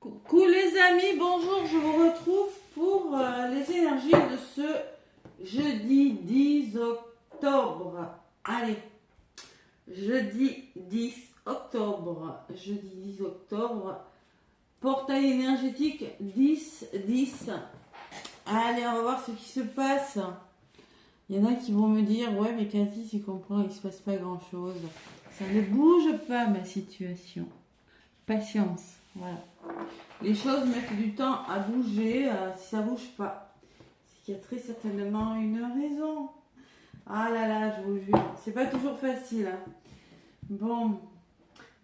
Coucou les amis, bonjour, je vous retrouve pour les énergies de ce jeudi 10 octobre. Allez, jeudi 10 octobre, portail énergétique 10-10. Allez, on va voir ce qui se passe. Il y en a qui vont me dire, ouais mais Cathy, tu comprends, il se passe pas grand chose. Ça ne bouge pas ma situation. Patience, voilà. Les choses mettent du temps à bouger, si ça bouge pas. C'est qu'il y a très certainement une raison. Ah là là, je vous jure, c'est pas toujours facile. Hein. Bon,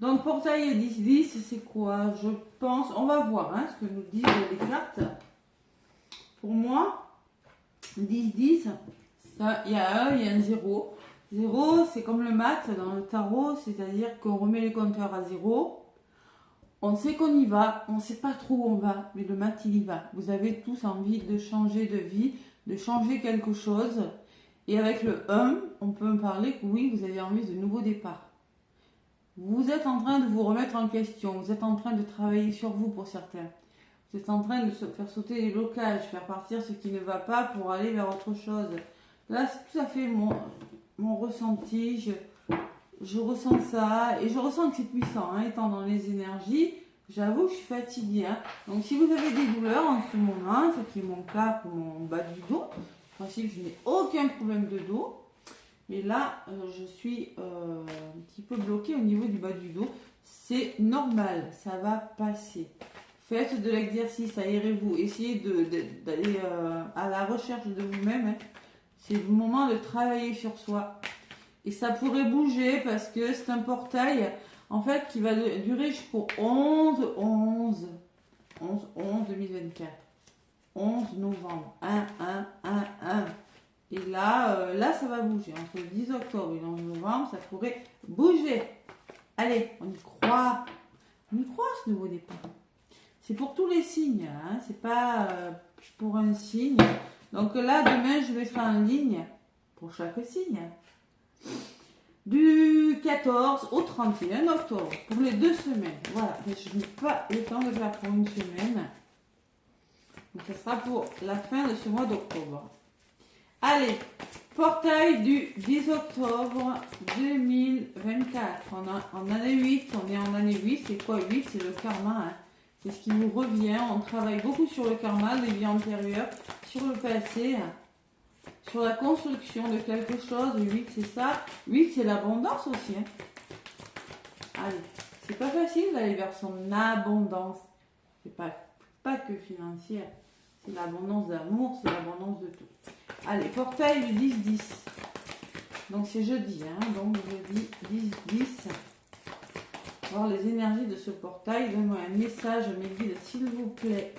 donc portail 10-10, c'est quoi? Je pense, on va voir hein, ce que nous disent les cartes. Pour moi, 10-10, il y a un, il y a un 0. 0, c'est comme le maths dans le tarot, c'est-à-dire qu'on remet les compteurs à 0. On sait qu'on y va, on ne sait pas trop où on va, mais le maths il y va. Vous avez tous envie de changer de vie, de changer quelque chose. Et avec le 1, on peut me parler que oui, vous avez envie de nouveaux départs. Vous êtes en train de vous remettre en question, vous êtes en train de travailler sur vous pour certains. Vous êtes en train de faire sauter les blocages, faire partir ce qui ne va pas pour aller vers autre chose. Là, c'est tout à fait mon ressenti. Je ressens ça et je ressens que c'est puissant, hein, étant dans les énergies. J'avoue que je suis fatiguée. Hein. Donc si vous avez des douleurs en ce moment, ce qui est mon cas pour mon bas du dos, en principe je n'ai aucun problème de dos. Mais là, je suis un petit peu bloquée au niveau du bas du dos. C'est normal, ça va passer. Faites de l'exercice, aérez-vous, essayez d'aller à la recherche de vous-même. Hein. C'est le moment de travailler sur soi. Et ça pourrait bouger parce que c'est un portail en fait qui va durer jusqu'au 11-2024. 11 novembre. 1-1-1-1. Et là, ça va bouger. Entre le 10 octobre et le 11 novembre, ça pourrait bouger. Allez, on y croit. On y croit ce nouveau départ. C'est pour tous les signes. Hein. C'est pas pour un signe. Donc là, demain, je mettrai en ligne pour chaque signe. Du 14 au 31 octobre, pour les 2 semaines. Voilà, mais je n'ai pas le temps de faire pour une semaine. Donc ça sera pour la fin de ce mois d'octobre. Allez, portail du 10 octobre 2024. On est en année 8, on est en année 8. C'est quoi 8? C'est le karma. Hein. C'est ce qui nous revient. On travaille beaucoup sur le karma, les vies antérieures, sur le passé. Sur la construction de quelque chose, 8 c'est ça. 8 c'est l'abondance aussi. Hein. Allez, c'est pas facile d'aller vers son abondance. C'est pas que financière. C'est l'abondance d'amour, c'est l'abondance de tout. Allez, portail du 10-10. Donc c'est jeudi, hein. Donc jeudi 10-10. Voir les énergies de ce portail. Donne-moi un message, mes guides, s'il vous plaît.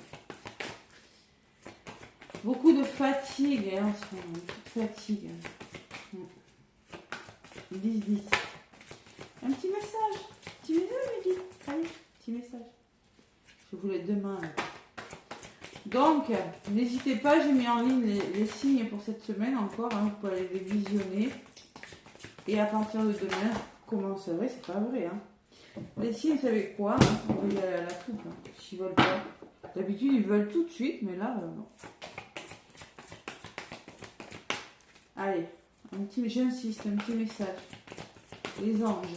Beaucoup de fatigue hein, en ce moment, beaucoup de fatigue. 10-10. Un petit message. Petit message, mes guides. Allez, petit message. Je vous les demande. Donc, n'hésitez pas, j'ai mis en ligne les signes pour cette semaine encore. Hein, vous pouvez aller les visionner. Et à partir de demain, commencerez, c'est pas vrai. Hein. Les signes, vous savez quoi hein, vous pouvez y aller à la coupe, hein, s'ils veulent pas. D'habitude, ils veulent tout de suite, mais là, non. Allez, j'insiste, un petit message. Les anges.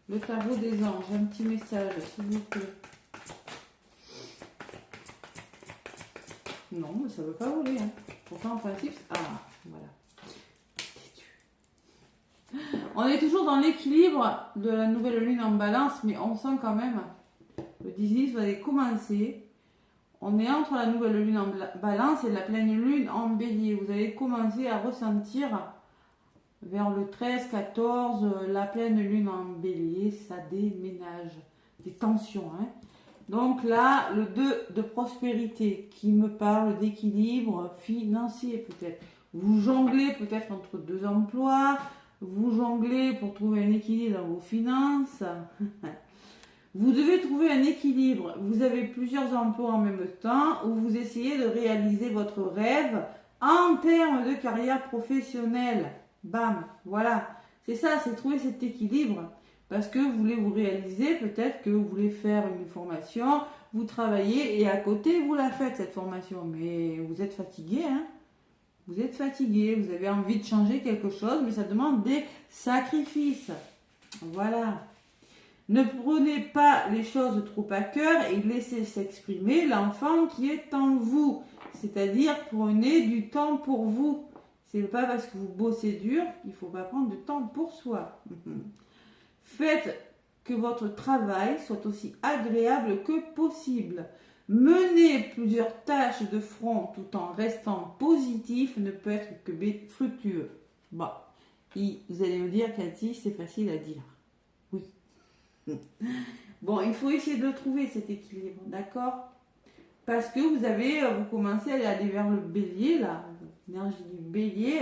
Le tarot des anges, un petit message, s'il vous plaît. Non, mais ça ne veut pas voler. Hein. Pourtant, en principe, ah, voilà. On est toujours dans l'équilibre de la nouvelle lune en balance, mais on sent quand même, le 10 va commencer. On est entre la nouvelle lune en balance et la pleine lune en bélier. Vous allez commencer à ressentir vers le 13-14, la pleine lune en bélier, ça déménage. Des tensions. Hein. Donc là, le 2 de prospérité qui me parle d'équilibre financier peut-être. Vous jonglez peut-être entre 2 emplois. Vous jonglez pour trouver un équilibre dans vos finances. Vous devez trouver un équilibre. Vous avez plusieurs emplois en même temps où vous essayez de réaliser votre rêve en termes de carrière professionnelle. Bam, voilà. C'est ça, c'est trouver cet équilibre. parce que vous voulez vous réaliser, peut-être que vous voulez faire une formation, vous travaillez et à côté vous la faites cette formation, mais vous êtes fatigué, hein. Vous êtes fatigué, vous avez envie de changer quelque chose, mais ça demande des sacrifices. Voilà. Ne prenez pas les choses trop à cœur et laissez s'exprimer l'enfant qui est en vous. C'est-à-dire, prenez du temps pour vous. C'est pas parce que vous bossez dur qu'il ne faut pas prendre du temps pour soi. Faites que votre travail soit aussi agréable que possible. Mener plusieurs tâches de front tout en restant positif ne peut être que fructueux. Bon, vous allez me dire, Cathy, c'est facile à dire. Oui. Bon, il faut essayer de le trouver, cet équilibre, d'accord? Parce que vous commencez à aller vers le bélier, là, l'énergie du bélier,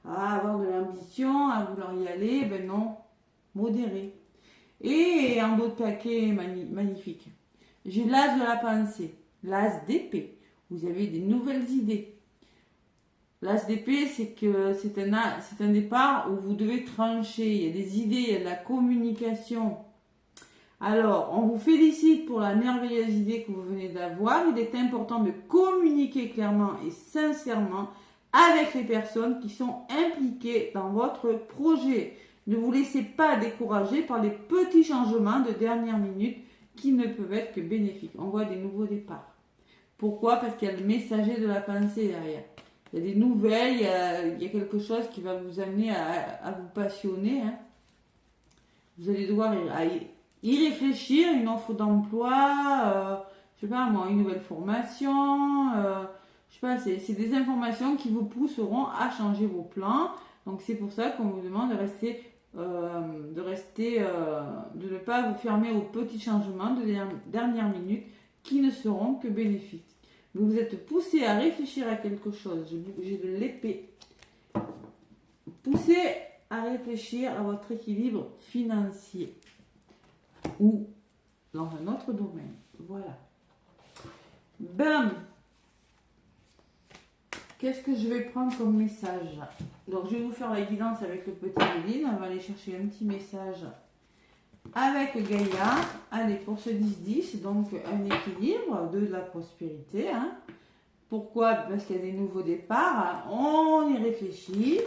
à avoir de l'ambition, à vouloir y aller, ben non, modéré. Et un autre paquet magnifique. J'ai l'as de la pensée, l'as d'épée. Vous avez des nouvelles idées. L'as d'épée, c'est un départ où vous devez trancher. Il y a des idées, il y a de la communication. Alors, on vous félicite pour la merveilleuse idée que vous venez d'avoir. Il est important de communiquer clairement et sincèrement avec les personnes qui sont impliquées dans votre projet. Ne vous laissez pas décourager par les petits changements de dernière minute qui ne peuvent être que bénéfiques. On voit des nouveaux départs. Pourquoi? Parce qu'il y a le messager de la pensée derrière. Il y a des nouvelles, il y a quelque chose qui va vous amener à vous passionner. Hein. Vous allez devoir y réfléchir, une offre d'emploi, je sais pas moi, une nouvelle formation, je sais pas, c'est des informations qui vous pousseront à changer vos plans. Donc c'est pour ça qu'on vous demande de ne pas vous fermer aux petits changements de dernière minute qui ne seront que bénéfiques. Vous vous êtes poussé à réfléchir à quelque chose. J'ai de l'épée. Poussé à réfléchir à votre équilibre financier ou dans un autre domaine. Voilà. Bam! Qu'est-ce que je vais prendre comme message? Donc, je vais vous faire la guidance avec le petit Méline. On va aller chercher un petit message avec Gaïa. Allez, pour ce 10-10, donc un équilibre, de la prospérité. Hein. Pourquoi? Parce qu'il y a des nouveaux départs. Hein. On y réfléchit.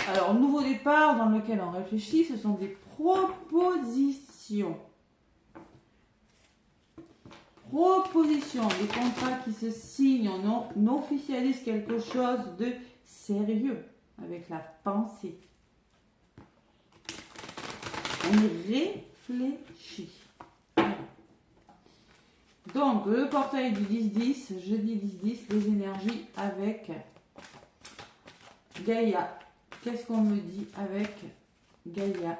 Alors, nouveau départ dans lequel on réfléchit, ce sont des propositions. Proposition, des contrats qui se signent, on officialise quelque chose de sérieux avec la pensée. On y réfléchit. Donc, le portail du 10-10, jeudi 10-10, les énergies avec Gaïa. Qu'est-ce qu'on me dit avec Gaïa?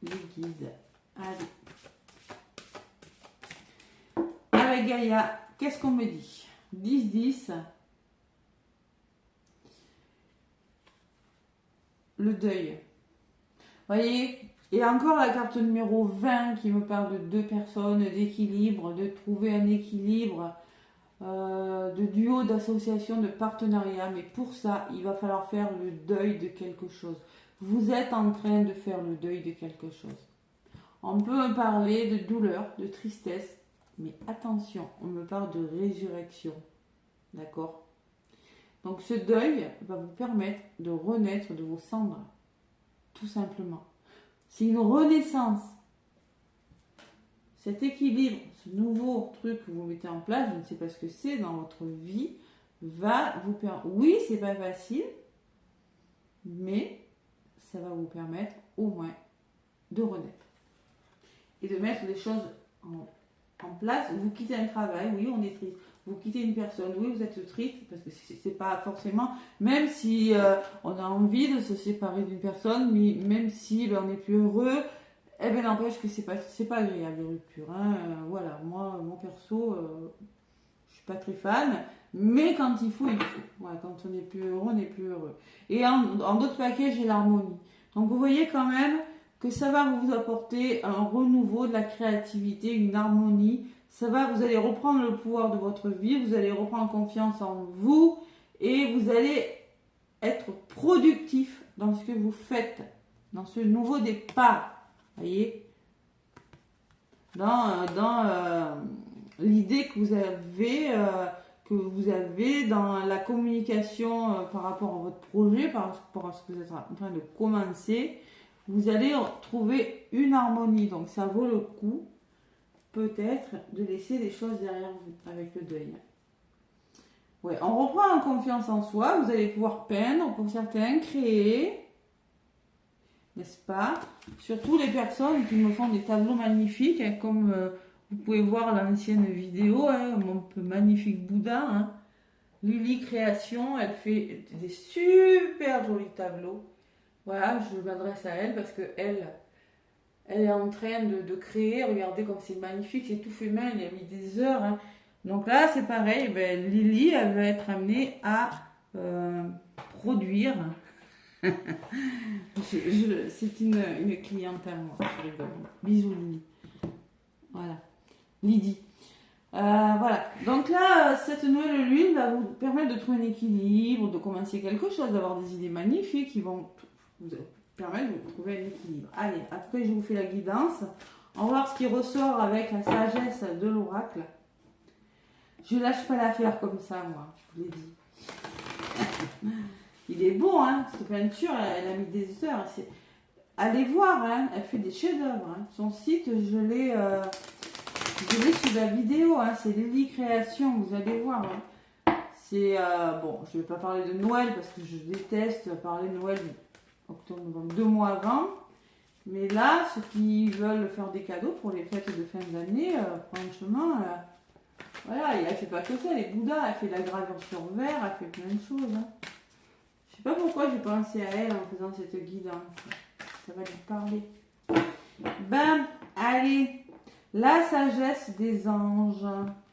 Les guides. Allez. Avec Gaïa, qu'est-ce qu'on me dit? 10-10. Le deuil. Voyez, et encore la carte numéro 20 qui me parle de deux personnes, d'équilibre, de trouver un équilibre, de duo, d'association, de partenariat. Mais pour ça, il va falloir faire le deuil de quelque chose. Vous êtes en train de faire le deuil de quelque chose. On peut parler de douleur, de tristesse. Mais attention, on me parle de résurrection. D'accord? Donc ce deuil va vous permettre de renaître de vos cendres. Tout simplement. C'est une renaissance. Cet équilibre, ce nouveau truc que vous mettez en place, je ne sais pas ce que c'est dans votre vie, va vous permettre... Oui, c'est pas facile, mais ça va vous permettre au moins de renaître. Et de mettre les choses en place. Vous quittez un travail, oui, on est triste. Vous quittez une personne, oui, vous êtes triste, parce que c'est pas forcément, même si on a envie de se séparer d'une personne, mais même si on n'est plus heureux, eh bien n'empêche que c'est pas agréable les ruptures. Hein. Voilà, moi, mon perso, je suis pas très fan, mais quand il faut, il faut. Voilà, quand on n'est plus heureux, on n'est plus heureux. Et en d'autres paquets, j'ai l'harmonie. Donc vous voyez quand même que ça va vous apporter un renouveau de la créativité, une harmonie. Vous allez reprendre le pouvoir de votre vie, vous allez reprendre confiance en vous et vous allez être productif dans ce que vous faites, dans ce nouveau départ. Voyez, dans l'idée que vous avez dans la communication par rapport à votre projet, par rapport à ce que vous êtes en train de commencer, vous allez trouver une harmonie. Donc ça vaut le coup peut-être de laisser les choses derrière vous avec le deuil. Ouais, on reprend en confiance en soi, vous allez pouvoir peindre pour certains, créer, n'est-ce pas? Surtout les personnes qui me font des tableaux magnifiques, hein, comme vous pouvez voir l'ancienne vidéo, hein, mon magnifique Bouddha. Hein. Lily Création, elle fait des super jolis tableaux. Voilà, je m'adresse à elle parce que elle est en train de créer. Regardez comme c'est magnifique, c'est tout fait main, il a mis des heures. Hein. Donc là, c'est pareil, ben, Lily, elle va être amenée à produire. C'est une cliente à moi, je rigole. Bisous Lily. Voilà, Lydie. Voilà, donc là, cette nouvelle lune va vous permettre de trouver un équilibre, de commencer quelque chose, d'avoir des idées magnifiques qui vont vous permettre de trouver un équilibre. Allez, après je vous fais la guidance. On va voir ce qui ressort avec la sagesse de l'oracle. Je lâche pas l'affaire comme ça, moi, je vous l'ai dit. Il est beau, hein, cette peinture, elle a mis des heures. Allez voir, hein, elle fait des chefs-d'œuvre. Hein. Son site, je l'ai sur la vidéo, hein, c'est Lily Création, vous allez voir. Hein. C'est, bon, je ne vais pas parler de Noël parce que je déteste parler de Noël octobre, novembre, 2 mois avant. Mais là, ceux qui veulent faire des cadeaux pour les fêtes de fin d'année, franchement, voilà, elle fait pas que ça, les Bouddhas, elle fait de la gravure sur verre, elle fait plein de choses. Hein. Je sais pas pourquoi j'ai pensé à elle en faisant cette guidance. Ça va lui parler. Ben, allez, la sagesse des anges.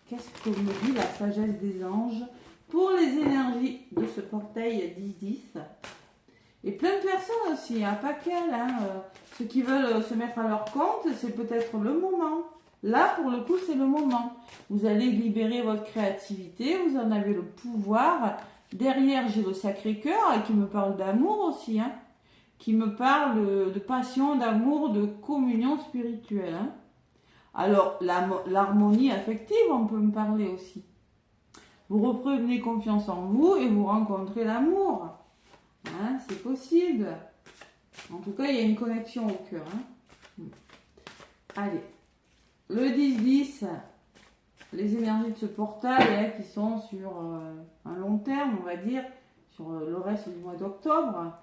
Qu'est-ce que me dit la sagesse des anges pour les énergies de ce portail 10-10? Et plein de personnes aussi, hein, pas qu'elles. Hein, ceux qui veulent se mettre à leur compte, c'est peut-être le moment. Là, pour le coup, c'est le moment. Vous allez libérer votre créativité, vous en avez le pouvoir. Derrière, j'ai le Sacré-Cœur qui me parle d'amour aussi, hein, qui me parle de passion, d'amour, de communion spirituelle. Hein. Alors, l'harmonie affective, on peut me parler aussi. Vous reprenez confiance en vous et vous rencontrez l'amour. Hein, c'est possible. En tout cas, il y a une connexion au cœur. Hein. Allez. Le 10-10, les énergies de ce portail hein, qui sont sur un long terme, on va dire, sur le reste du mois d'octobre.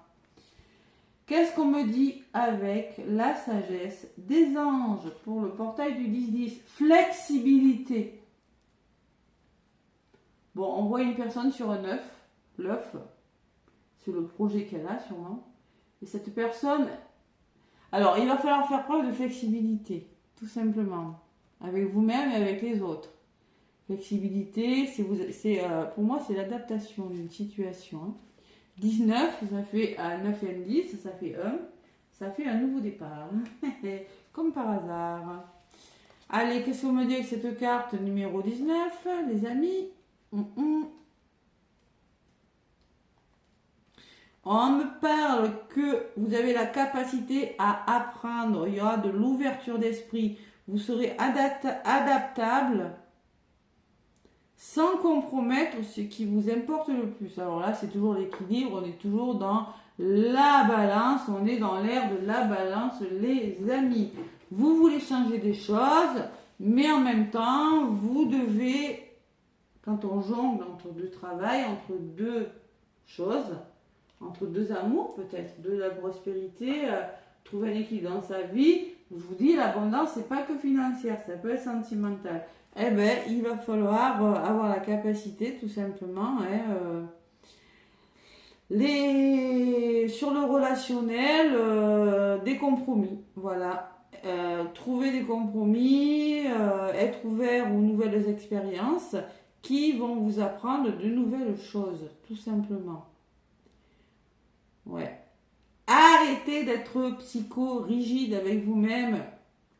Qu'est-ce qu'on me dit avec la sagesse des anges pour le portail du 10-10? Flexibilité. Bon, on voit une personne sur un œuf. L'œuf, c'est le projet qu'elle a sûrement. Et cette personne... Alors, il va falloir faire preuve de flexibilité. Tout simplement, avec vous-même et avec les autres. Flexibilité, pour moi, c'est l'adaptation d'une situation. Hein. 19, ça fait un 9 et 10, ça fait un nouveau départ. Comme par hasard. Allez, qu'est-ce qu'on me dit avec cette carte numéro 19, les amis? On me parle que vous avez la capacité à apprendre, il y aura de l'ouverture d'esprit, vous serez adaptable sans compromettre ce qui vous importe le plus. Alors là, c'est toujours l'équilibre, on est toujours dans la balance, on est dans l'ère de la balance, les amis. Vous voulez changer des choses, mais en même temps, vous devez, quand on jongle entre deux travails, entre deux choses, entre deux amours peut-être, de la prospérité, trouver un équilibre dans sa vie. Je vous dis, l'abondance, c'est pas que financière, ça peut être sentimental. Eh bien, il va falloir avoir la capacité, tout simplement, sur le relationnel, des compromis. Voilà. Trouver des compromis, être ouvert aux nouvelles expériences qui vont vous apprendre de nouvelles choses, tout simplement. Ouais. Arrêtez d'être psycho-rigide avec vous-même.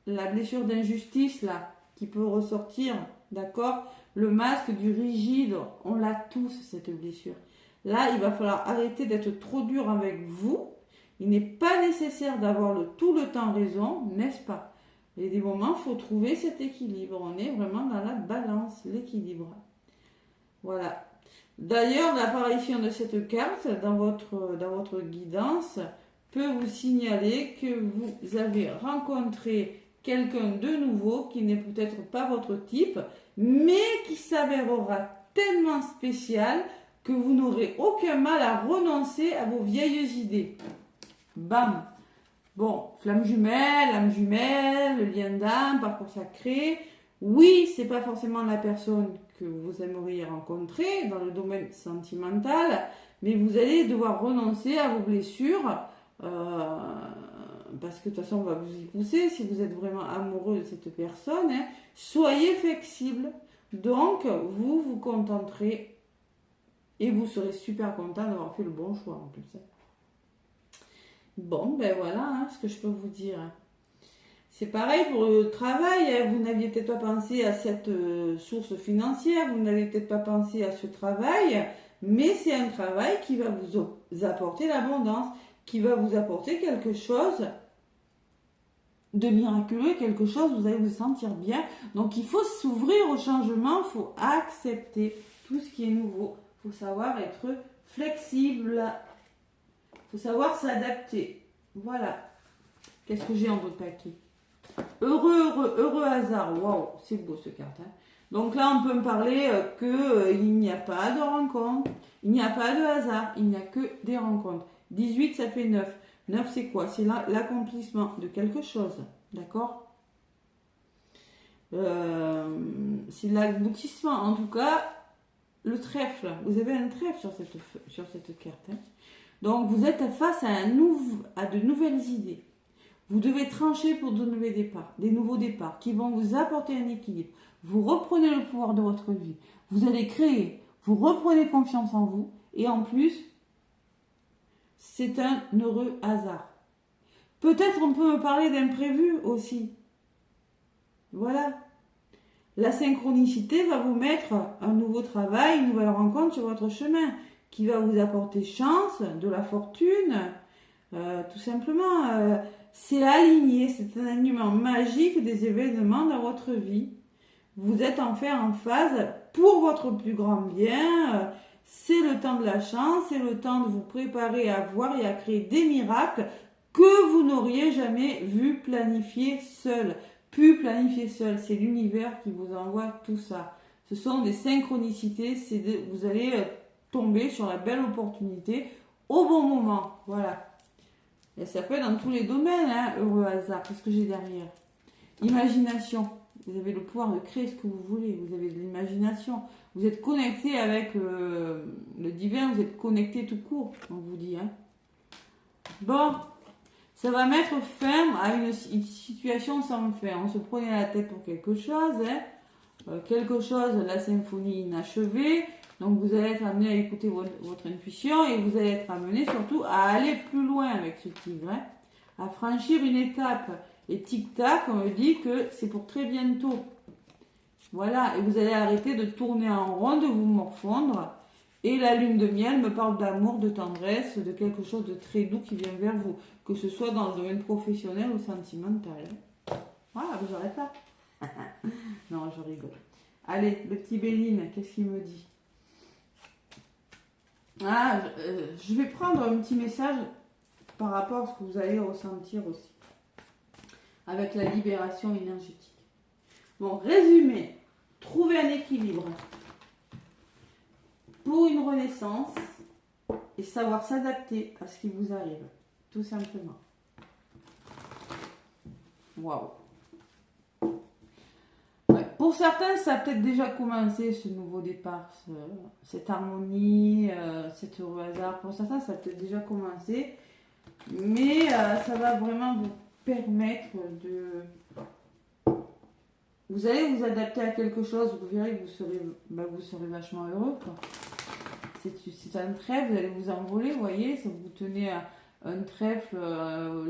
La blessure d'injustice, là, qui peut ressortir, d'accord? Le masque du rigide, on l'a tous, cette blessure. Là, il va falloir arrêter d'être trop dur avec vous Il n'est pas nécessaire d'avoir tout le temps raison, n'est-ce pas? Il y a des moments, il faut trouver cet équilibre. On est vraiment dans la balance, l'équilibre. Voilà. D'ailleurs, l'apparition de cette carte dans votre guidance peut vous signaler que vous avez rencontré quelqu'un de nouveau qui n'est peut-être pas votre type, mais qui s'avérera tellement spécial que vous n'aurez aucun mal à renoncer à vos vieilles idées. Bam! Bon, flamme jumelle, âme jumelle, le lien d'âme, parcours sacré. Oui, c'est pas forcément la personne que vous aimeriez rencontrer dans le domaine sentimental, mais vous allez devoir renoncer à vos blessures parce que de toute façon on va vous y pousser si vous êtes vraiment amoureux de cette personne. Hein. Soyez flexible, donc vous vous contenterez et vous serez super content d'avoir fait le bon choix en plus. Bon, ben voilà hein, ce que je peux vous dire. C'est pareil pour le travail, hein. Vous n'aviez peut-être pas pensé à cette source financière, vous n'avez peut-être pas pensé à ce travail, mais c'est un travail qui va vous apporter l'abondance, qui va vous apporter quelque chose de miraculeux, quelque chose, vous allez vous sentir bien. Donc il faut s'ouvrir au changement, il faut accepter tout ce qui est nouveau, il faut savoir être flexible. Il faut savoir s'adapter. Voilà. Qu'est-ce que j'ai en d'autres paquets? Heureux hasard. Waouh, c'est beau ce carte. Hein. Donc là, on peut me parler qu'il n'y a pas de rencontre, il n'y a pas de hasard, il n'y a que des rencontres. 18, ça fait 9. 9, c'est quoi? C'est l'accomplissement de quelque chose. D'accord? C'est l'aboutissement. En tout cas, le trèfle. Vous avez un trèfle sur cette carte. Hein. Donc, vous êtes face à de nouvelles idées. Vous devez trancher pour des nouveaux départs qui vont vous apporter un équilibre. Vous reprenez le pouvoir de votre vie. Vous allez créer. Vous reprenez confiance en vous. Et en plus, c'est un heureux hasard. Peut-être on peut me parler d'imprévu aussi. Voilà. La synchronicité va vous mettre un nouveau travail, une nouvelle rencontre sur votre chemin, qui va vous apporter chance, de la fortune, tout simplement. C'est aligné, c'est un alignement magique des événements dans votre vie. Vous êtes en phase pour votre plus grand bien. C'est le temps de la chance, c'est le temps de vous préparer à voir et à créer des miracles que vous n'auriez jamais vu planifier seul. C'est l'univers qui vous envoie tout ça. Ce sont des synchronicités, vous allez tomber sur la belle opportunité au bon moment. Voilà. Et ça peut être dans tous les domaines, hein, heureux hasard. Qu'est-ce que j'ai derrière? Imagination. Vous avez le pouvoir de créer ce que vous voulez. Vous avez de l'imagination. Vous êtes connecté avec le divin. Vous êtes connecté tout court, on vous dit. Hein. Bon, ça va mettre fin à une situation sans fin. On se prenait la tête pour quelque chose. Hein. La symphonie inachevée. Donc vous allez être amené à écouter votre intuition et vous allez être amené surtout à aller plus loin avec ce tigre, hein, à franchir une étape. Et tic-tac, on me dit que c'est pour très bientôt. Voilà, et vous allez arrêter de tourner en rond, de vous morfondre. Et la lune de miel me parle d'amour, de tendresse, de quelque chose de très doux qui vient vers vous, que ce soit dans le domaine professionnel ou sentimental. Voilà, vous aurez pas. Non, je rigole. Allez, le petit Béline, qu'est-ce qu'il me dit? Je vais prendre un petit message par rapport à ce que vous allez ressentir aussi avec la libération énergétique. Bon, résumé, trouver un équilibre pour une renaissance et savoir s'adapter à ce qui vous arrive, tout simplement. Waouh. Ouais, pour certains, ça a peut-être déjà commencé ce nouveau départ, cette harmonie, cet heureux hasard. Pour certains, ça a peut-être déjà commencé, mais ça va vraiment vous permettre de... Vous allez vous adapter à quelque chose, vous verrez que vous serez vachement heureux. C'est un trèfle, vous allez vous envoler, vous voyez, ça vous tenez à un trèfle,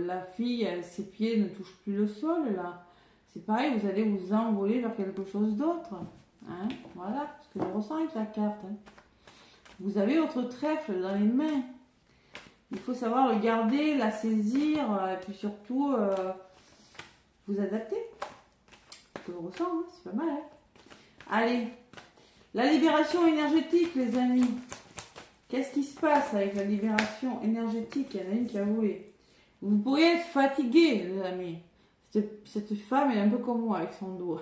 la fille, ses pieds ne touchent plus le sol, là. C'est pareil, vous allez vous envoler vers quelque chose d'autre. Hein, voilà ce que je ressens avec la carte. Hein. Vous avez votre trèfle dans les mains. Il faut savoir le garder, la saisir, et puis surtout vous adapter. Je le ressens, hein, c'est pas mal. Hein. Allez, la libération énergétique, les amis. Qu'est-ce qui se passe avec la libération énergétique? Il y en a une qui a volé. Vous pourriez être fatigué, les amis. Cette femme, elle est un peu comme moi avec son dos.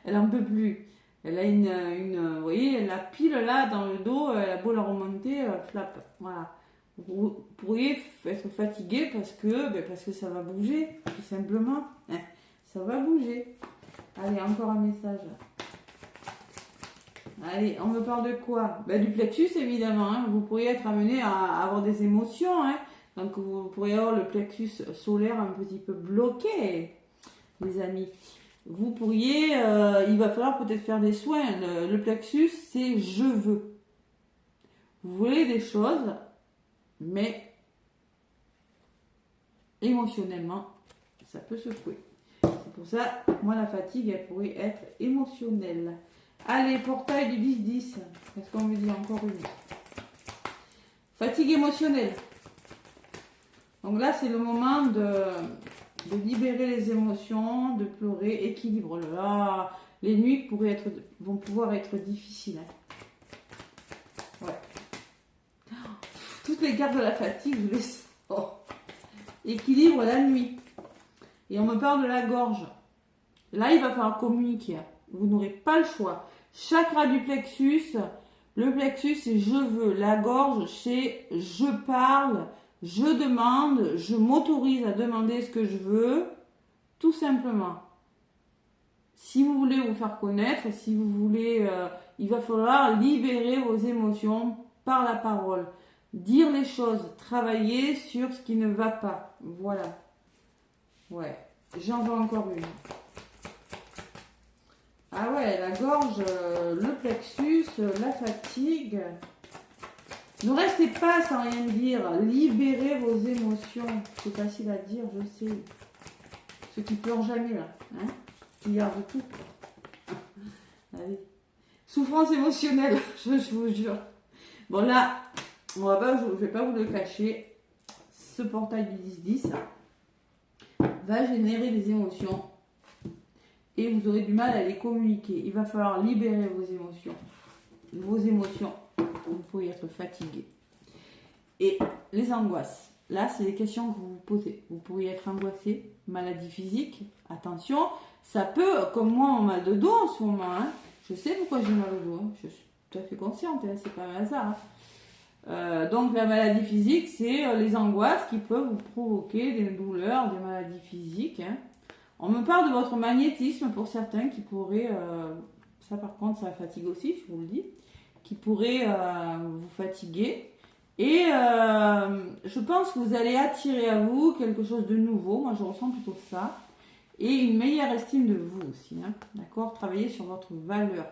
Elle en peut plus. Elle a vous voyez, elle a pile là dans le dos, elle a beau la remonter, flap. Voilà. Vous pourriez être fatigué parce que ça va bouger, tout simplement. Ça va bouger. Allez, encore un message. Allez, on me parle de quoi? Du plexus, évidemment. Hein. Vous pourriez être amené à avoir des émotions. Hein. Donc, vous pourriez avoir le plexus solaire un petit peu bloqué, les amis. Vous pourriez, il va falloir peut-être faire des soins. Le plexus, c'est je veux. Vous voulez des choses, mais émotionnellement, ça peut secouer. C'est pour ça, moi, la fatigue, elle pourrait être émotionnelle. Allez, portail du 10-10. Qu'est-ce qu'on me dit encore une? Fatigue émotionnelle. Donc là, c'est le moment de libérer les émotions, de pleurer, équilibre. Là, les nuits vont pouvoir être difficiles. Hein. Ouais. Toutes les cartes de la fatigue, je les sens. Équilibre la nuit. Et on me parle de la gorge. Là, il va falloir communiquer. Vous n'aurez pas le choix. Chakra du plexus. Le plexus, c'est je veux. La gorge, c'est je parle. Je demande, je m'autorise à demander ce que je veux, tout simplement. Si vous voulez vous faire connaître, si vous voulez, il va falloir libérer vos émotions par la parole. Dire les choses, travailler sur ce qui ne va pas. Voilà. Ouais, j'en vois encore une. Ah ouais, la gorge, le plexus, la fatigue... Ne restez pas sans rien dire. Libérez vos émotions. C'est facile à dire, je sais. Ceux qui pleurent jamais, là. Hein, qui gardent tout. Allez. Souffrance émotionnelle, je vous jure. Bon, là, je ne vais pas vous le cacher. Ce portail du 10-10 va générer des émotions. Et vous aurez du mal à les communiquer. Il va falloir libérer vos émotions. Vos émotions. Vous pourriez être fatigué. Et les angoisses. Là, c'est des questions que vous vous posez. Vous pourriez être angoissé, maladie physique. Attention, ça peut, comme moi, on mal de dos en ce moment. Hein. Je sais pourquoi j'ai mal au dos. Hein. Je suis tout à fait consciente. Hein. C'est pas un hasard. Hein. Donc, la maladie physique, c'est les angoisses qui peuvent vous provoquer des douleurs, des maladies physiques. Hein. On me parle de votre magnétisme pour certains qui pourraient... ça, par contre, ça fatigue aussi, je vous le dis. Qui pourrait vous fatiguer. Et je pense que vous allez attirer à vous quelque chose de nouveau. Moi, je ressens plutôt ça. Et une meilleure estime de vous aussi. Hein. D'accord? Travailler sur votre valeur.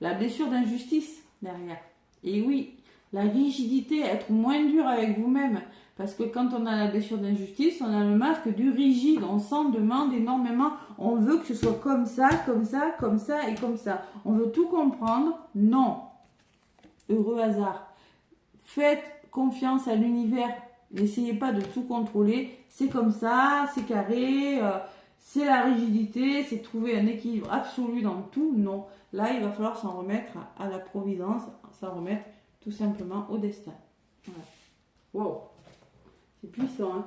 La blessure d'injustice derrière. Et oui, la rigidité, être moins dur avec vous-même. Parce que quand on a la blessure d'injustice, on a le masque du rigide. On s'en demande énormément. On veut que ce soit comme ça, comme ça, comme ça et comme ça. On veut tout comprendre. Non. Heureux hasard. Faites confiance à l'univers. N'essayez pas de tout contrôler. C'est comme ça, c'est carré, c'est la rigidité, c'est trouver un équilibre absolu dans tout. Non. Là, il va falloir s'en remettre à la providence, s'en remettre tout simplement au destin. Voilà. Wow. C'est puissant, hein.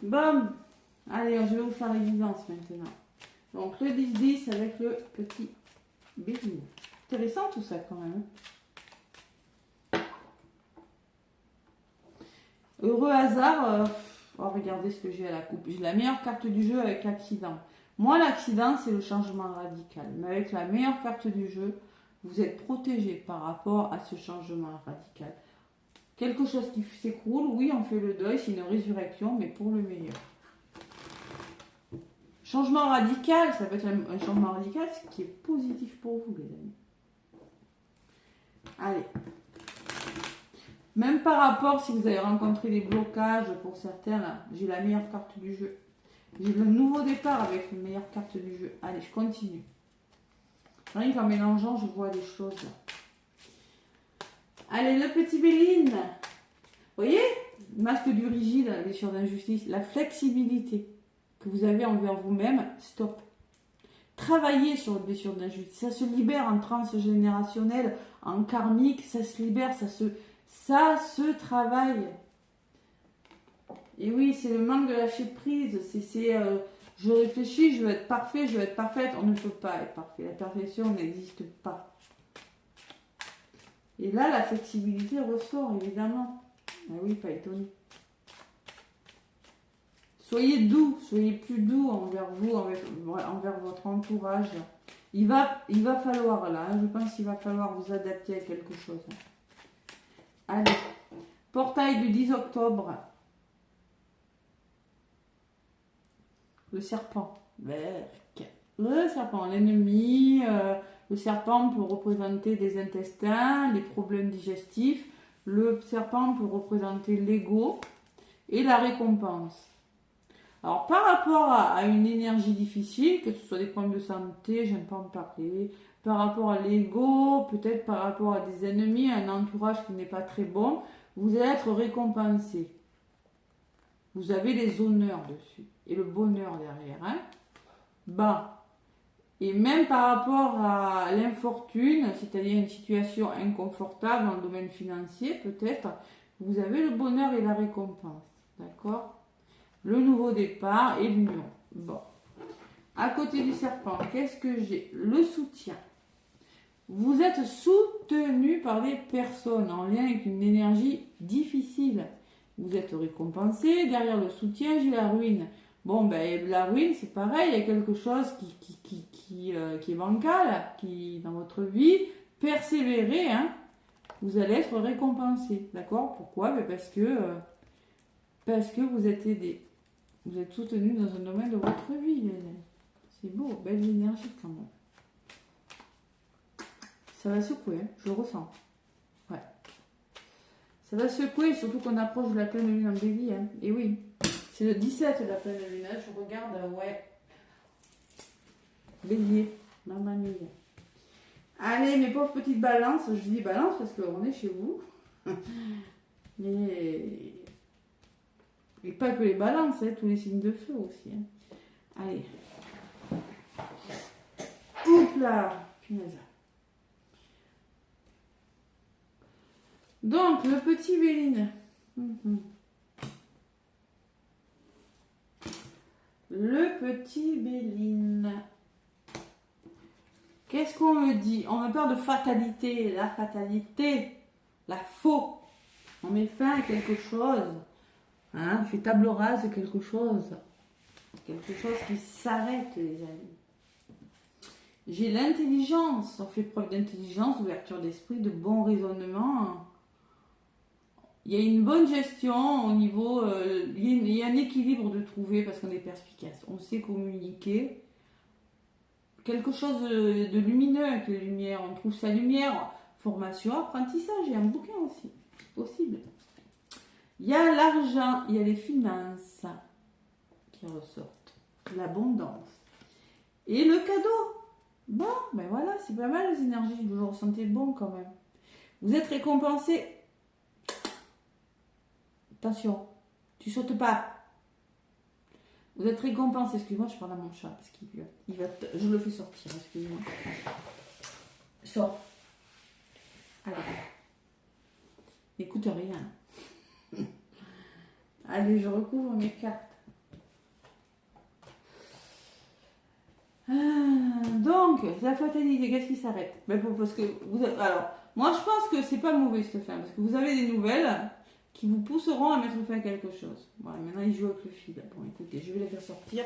Bon. Allez, je vais vous faire l'évidence maintenant. Donc, le 10-10 avec le petit bélier. Intéressant tout ça quand même. Heureux hasard, regardez ce que j'ai à la coupe. J'ai la meilleure carte du jeu avec l'accident. Moi, l'accident, c'est le changement radical. Mais avec la meilleure carte du jeu, vous êtes protégé par rapport à ce changement radical. Quelque chose qui s'écroule, oui, on fait le deuil, c'est une résurrection, mais pour le meilleur. Changement radical, ça peut être un changement radical qui est positif pour vous, les amis. Allez. Même par rapport, si vous avez rencontré des blocages pour certains, là, j'ai la meilleure carte du jeu. J'ai le nouveau départ avec une meilleure carte du jeu. Allez, je continue. Rien qu'en mélangeant, je vois des choses. Là. Allez, le petit Béline. voyez, masque du rigide, la blessure d'injustice, la flexibilité que vous avez envers vous-même, stop. Travaillez sur votre blessure d'injustice. Ça se libère en transgénérationnel, en karmique, ça se libère, ça se travaille. Et oui, c'est le manque de lâcher prise. Je réfléchis, je veux être parfait, je veux être parfaite. On ne peut pas être parfait. La perfection n'existe pas. Et là, la flexibilité ressort, évidemment. Ah oui, pas étonné. Soyez doux, soyez plus doux envers vous, envers votre entourage. Il va falloir, là, je pense qu'il va falloir vous adapter à quelque chose. Allez, portail du 10 octobre. Le serpent. Le serpent, l'ennemi. Le serpent peut représenter des intestins, les problèmes digestifs. Le serpent peut représenter l'ego et la récompense. Alors, par rapport à une énergie difficile, que ce soit des problèmes de santé, j'aime pas en parler, par rapport à l'ego, peut-être par rapport à des ennemis, un entourage qui n'est pas très bon, vous allez être récompensé. Vous avez les honneurs dessus et le bonheur derrière. Hein. Bah. Et même par rapport à l'infortune, c'est-à-dire une situation inconfortable dans le domaine financier, peut-être, vous avez le bonheur et la récompense. D'accord ? Le nouveau départ et l'union. Bon. À côté du serpent, qu'est-ce que j'ai? Le soutien. Vous êtes soutenu par des personnes en lien avec une énergie difficile. Vous êtes récompensé. Derrière le soutien, j'ai la ruine. Bon, ben, la ruine, c'est pareil. Il y a quelque chose qui est bancal, qui, dans votre vie, persévérez, hein. Vous allez être récompensé. D'accord? Pourquoi? Ben, parce que vous êtes aidé. Vous êtes soutenu dans un domaine de votre vie. C'est beau, belle énergie quand même. Ça va secouer, hein, je le ressens. Ouais. Ça va secouer, surtout qu'on approche de la pleine lune en bélier. Hein. Et oui, c'est le 17 de la pleine lune. Hein. Je regarde, ouais. Bélier, maman mia. Allez, mes pauvres petites balances. Je dis balance parce qu'on est chez vous. Mais... Et pas que les balances, hein, tous les signes de feu aussi. Hein. Allez. Oups là. Punaise. Donc, le petit Béline. Le petit Béline. Qu'est-ce qu'on me dit? On me parle de fatalité. La fatalité. La faux. On met fin à quelque chose. Hein, on fait table rase de quelque chose. Quelque chose qui s'arrête, les amis. J'ai l'intelligence. On fait preuve d'intelligence, d'ouverture d'esprit, de bon raisonnement. Il y a une bonne gestion au niveau... il y a un équilibre de trouver parce qu'on est perspicace. On sait communiquer. Quelque chose de lumineux avec les lumières. On trouve sa lumière. Formation, apprentissage. Il y a un bouquin aussi. C'est possible. Il y a l'argent, il y a les finances qui ressortent, l'abondance. Et le cadeau. Bon, ben voilà, c'est pas mal les énergies, vous le ressentez bon quand même. Vous êtes récompensé. Attention, tu sautes pas. Vous êtes récompensé. Excuse-moi, je parle à mon chat parce je le fais sortir, excusez-moi. Sors. Alors. N'écoute rien. Allez, je recouvre mes cartes. Donc, la fatalité, qu'est-ce qui s'arrête? Parce que alors, moi je pense que c'est pas mauvais cette fin, parce que vous avez des nouvelles qui vous pousseront à mettre fin à quelque chose. Voilà, maintenant il joue avec le fil. Bon, écoutez, je vais les faire sortir.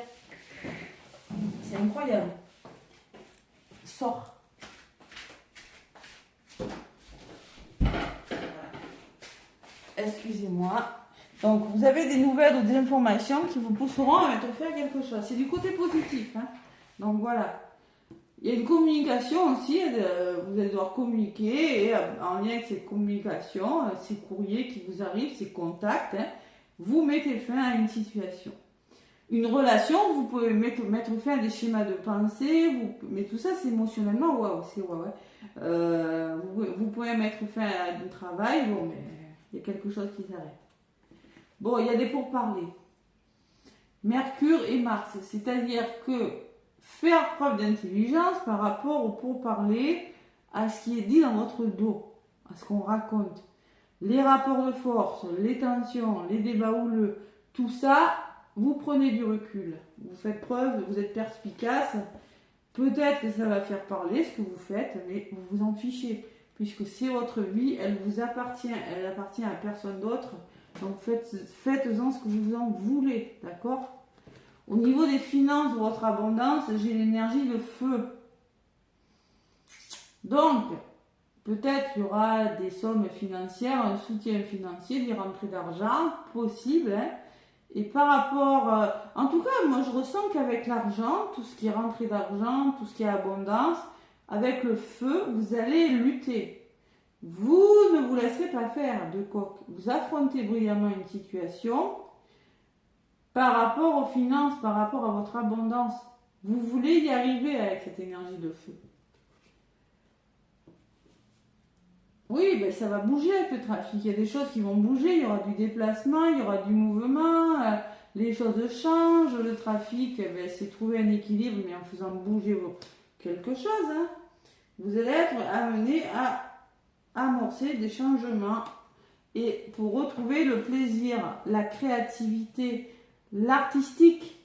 C'est incroyable. Sors. Excusez-moi. Donc, vous avez des nouvelles ou des informations qui vous pousseront à mettre fin à quelque chose. C'est du côté positif. Hein. Donc, voilà. Il y a une communication aussi. Vous allez devoir communiquer. Et en lien avec cette communication, ces courriers qui vous arrivent, ces contacts, hein, vous mettez fin à une situation. Une relation, vous pouvez mettre fin à des schémas de pensée. Mais tout ça, c'est émotionnellement. Waouh, c'est waouh. Vous pouvez mettre fin à un travail. Bon, mais il y a quelque chose qui s'arrête. Bon, il y a des pourparlers. Mercure et Mars, c'est-à-dire que faire preuve d'intelligence par rapport au pourparlers, à ce qui est dit dans votre dos, à ce qu'on raconte. Les rapports de force, les tensions, les débats houleux, tout ça, vous prenez du recul. Vous faites preuve, vous êtes perspicace. Peut-être que ça va faire parler ce que vous faites, mais vous vous en fichez. Puisque c'est votre vie, elle vous appartient, elle appartient à personne d'autre. Donc faites-en ce que vous en voulez, d'accord? Au niveau des finances, de votre abondance, j'ai l'énergie de feu. Donc, peut-être qu'il y aura des sommes financières, un soutien financier, des rentrées d'argent, possible. Hein. Et par rapport... en tout cas, moi je ressens qu'avec l'argent, tout ce qui est rentrée d'argent, tout ce qui est abondance, avec le feu, vous allez lutter. Vous ne vous laisserez pas faire de coq. Vous affrontez brillamment une situation par rapport aux finances, par rapport à votre abondance. Vous voulez y arriver avec cette énergie de feu. Oui, ben ça va bouger avec le trafic. Il y a des choses qui vont bouger, il y aura du déplacement, il y aura du mouvement, les choses changent, le trafic, ben, c'est trouver un équilibre, mais en faisant bouger quelque chose. Hein. Vous allez être amené à amorcer des changements et pour retrouver le plaisir, la créativité, l'artistique,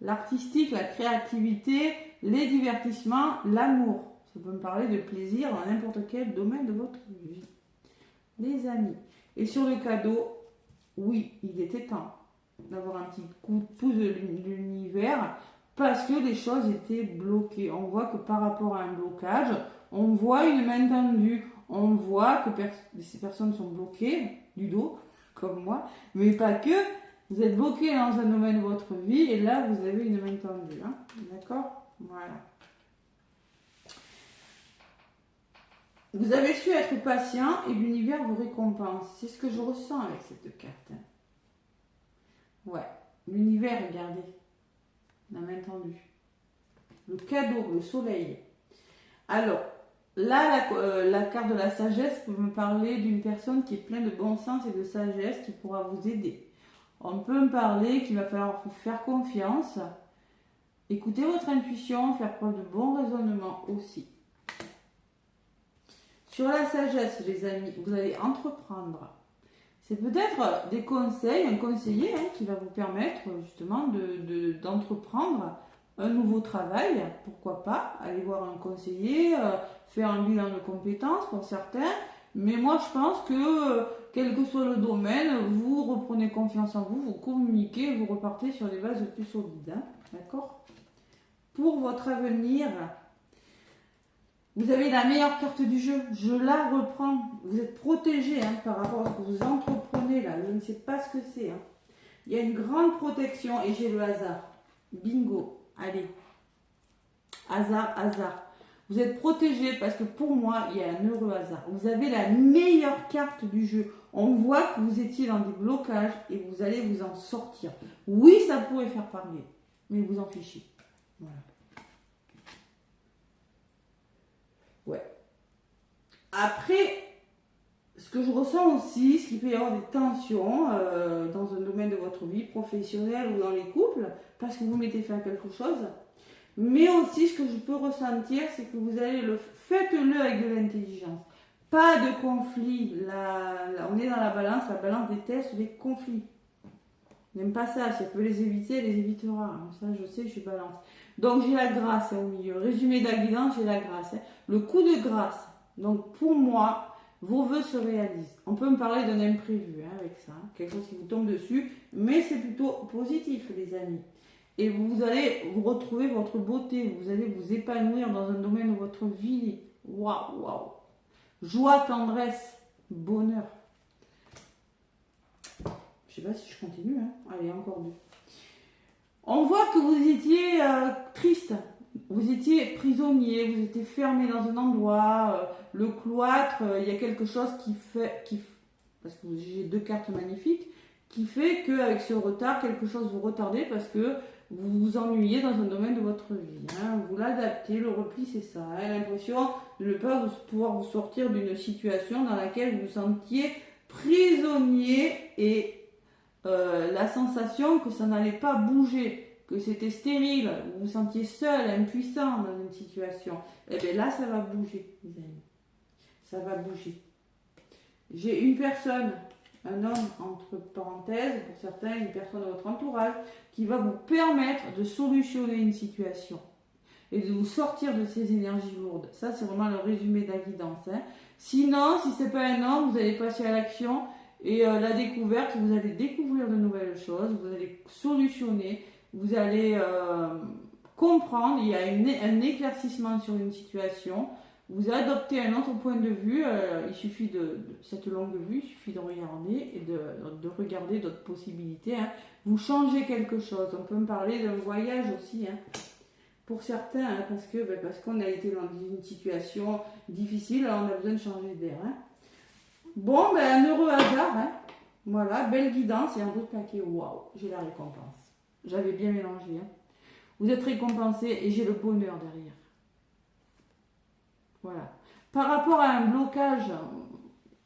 la créativité, les divertissements, l'amour. Ça peut me parler de plaisir dans n'importe quel domaine de votre vie. Les amis. Et sur le cadeau, oui, il était temps d'avoir un petit coup de pouce de l'univers parce que les choses étaient bloquées. On voit que par rapport à un blocage, on voit une main tendue. On voit que ces personnes sont bloquées du dos, comme moi, mais pas que. Vous êtes bloqué dans un domaine de votre vie et là, vous avez une main tendue. Hein. D'accord? Voilà. Vous avez su être patient et l'univers vous récompense. C'est ce que je ressens avec cette carte. Ouais. L'univers, regardez. La main tendue. Le cadeau, le soleil. Alors, là, la carte de la sagesse peut me parler d'une personne qui est pleine de bon sens et de sagesse qui pourra vous aider. On peut me parler qu'il va falloir vous faire confiance. Écoutez votre intuition, faire preuve de bon raisonnement aussi. Sur la sagesse, les amis, vous allez entreprendre. C'est peut-être des conseils, un conseiller qui va vous permettre justement d'entreprendre un nouveau travail. Pourquoi pas aller voir un conseiller, faire un bilan de compétences pour certains. Mais moi, je pense que quel que soit le domaine, vous reprenez confiance en vous, vous communiquez, vous repartez sur des bases plus solides. Hein, d'accord? Pour votre avenir, vous avez la meilleure carte du jeu. Je la reprends. Vous êtes protégé par rapport à ce que vous entreprenez là. Je ne sais pas ce que c'est. Hein. Il y a une grande protection et j'ai le hasard. Bingo. Allez. Hasard, hasard. Vous êtes protégé parce que pour moi, il y a un heureux hasard. Vous avez la meilleure carte du jeu. On voit que vous étiez dans des blocages et vous allez vous en sortir. Oui, ça pourrait faire parler, mais vous en fichez. Voilà. Ouais. Après, ce que je ressens aussi, c'est qu'il peut y avoir des tensions dans un domaine de votre vie professionnelle ou dans les couples, parce que vous mettez fin à quelque chose. Mais aussi, ce que je peux ressentir, c'est que vous allez faites-le avec de l'intelligence. Pas de conflit. On est dans la balance déteste les conflits. N'aime pas ça. Si elle peut les éviter, elle les évitera. Ça, je sais, je suis balance. Donc, j'ai la grâce au milieu. Résumé de la guidance, j'ai la grâce. Le coup de grâce. Donc, pour moi, vos vœux se réalisent. On peut me parler d'un imprévu avec ça. Quelque chose qui vous tombe dessus. Mais c'est plutôt positif, les amis. Et vous allez vous retrouver votre beauté. Vous allez vous épanouir dans un domaine de votre vie. Waouh, waouh. Joie, tendresse, bonheur. Je sais pas si je continue. Allez, encore deux. On voit que vous étiez triste. Vous étiez prisonnier. Vous étiez fermé dans un endroit. Le cloître, il y a quelque chose parce que j'ai deux cartes magnifiques, qui fait qu'avec ce retard, quelque chose vous retardez parce que vous vous ennuyez dans un domaine de votre vie. Vous l'adaptez, le repli c'est ça. L'impression de ne pas pouvoir vous sortir d'une situation dans laquelle vous vous sentiez prisonnier et la sensation que ça n'allait pas bouger, que c'était stérile, vous vous sentiez seul, impuissant dans une situation, et bien là, ça va bouger, les amis. Ça va bouger. J'ai une personne, un homme, entre parenthèses, pour certains, une personne de votre entourage, qui va vous permettre de solutionner une situation et de vous sortir de ces énergies lourdes. Ça, c'est vraiment le résumé de la guidance. Hein. Sinon, si ce n'est pas un homme, vous allez passer à l'action et la découverte, vous allez découvrir de nouvelles choses, vous allez solutionner, vous allez comprendre, il y a un éclaircissement sur une situation, vous adoptez un autre point de vue, il suffit de cette longue vue, il suffit de regarder et de regarder d'autres possibilités. Hein. Vous changez quelque chose, on peut me parler d'un voyage aussi, hein. Pour certains, hein, parce qu'on a été dans une situation difficile, alors on a besoin de changer d'air. Hein. Bon, un heureux hasard, hein. Voilà, belle guidance et un autre paquet, waouh, j'ai la récompense. J'avais bien mélangé. Hein. Vous êtes récompensé et j'ai le bonheur derrière. Voilà. Par rapport à un blocage,